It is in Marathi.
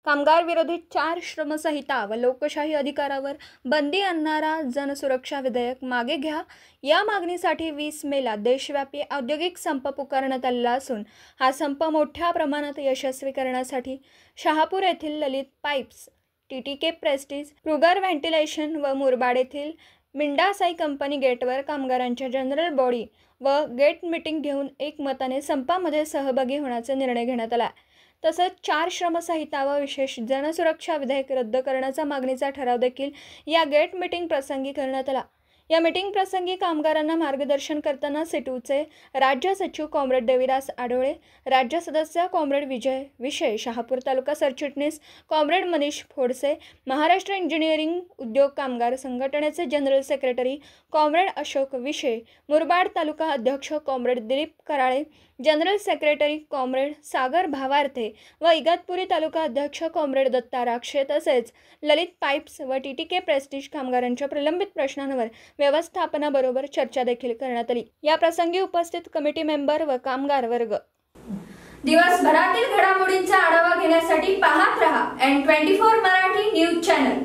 कामगार विरोधी 4 श्रमसंहिता व लोकशाही अधिकारावर बंदी आणणारा जनसुरक्षा विधेयक मागे घ्या या मागणीसाठी 20 मेला देशव्यापी औद्योगिक संप पुकारण्यात आलेला असून हा संप मोठ्या प्रमाणात यशस्वी करण्यासाठी शहापूर येथील Lalit pipes, TTK Prestige, Kruger ventilation व मुरबाड येथील मिंडासाई कंपनी गेटवर कामगारांच्या जनरल बॉडी व गेट मीटिंग घेऊन एकमताने संपामध्ये सहभागी होण्याचा निर्णय घेण्यात आला। तसंच 4 श्रमसंहिता व विशेष जनसुरक्षा विधेयक रद्द करण्याचा मागणीचा ठराव देखील या गेट मीटिंग प्रसंगी करण्यात आला। या मीटिंग प्रसंगी कामगारांना मार्गदर्शन करताना सिटूचे राज्य सचिव कॉम्रेड देवीदास आडोळे, राज्य सदस्य कॉम्रेड विजय विषय, शहापूर तालुका सरचिटणीस कॉम्रेड मनीष फोडसे, महाराष्ट्र इंजिनिअरिंग उद्योग कामगार संघटनेचे जनरल सेक्रेटरी कॉम्रेड अशोक विषय, मुरबाड तालुका अध्यक्ष comrade Dilip Karale, general secretary comrade Sagar Bhavarthe व इगतपुरी तालुका अध्यक्ष कॉम्रेड दत्ता राक्षे तसेच ललित पाईप्स व TTK प्रेस्टीज कामगारांच्या प्रलंबित प्रश्नांवर व्यवस्थापनाबरोबर चर्चा देखील करण्यात आली। या प्रसंगी उपस्थित कमिटी मेंबर व कामगार वर्ग दिवसभरातील घडामोडींचा आढावा घेण्यासाठी पाहत रहा N24 मराठी न्यूज चॅनल।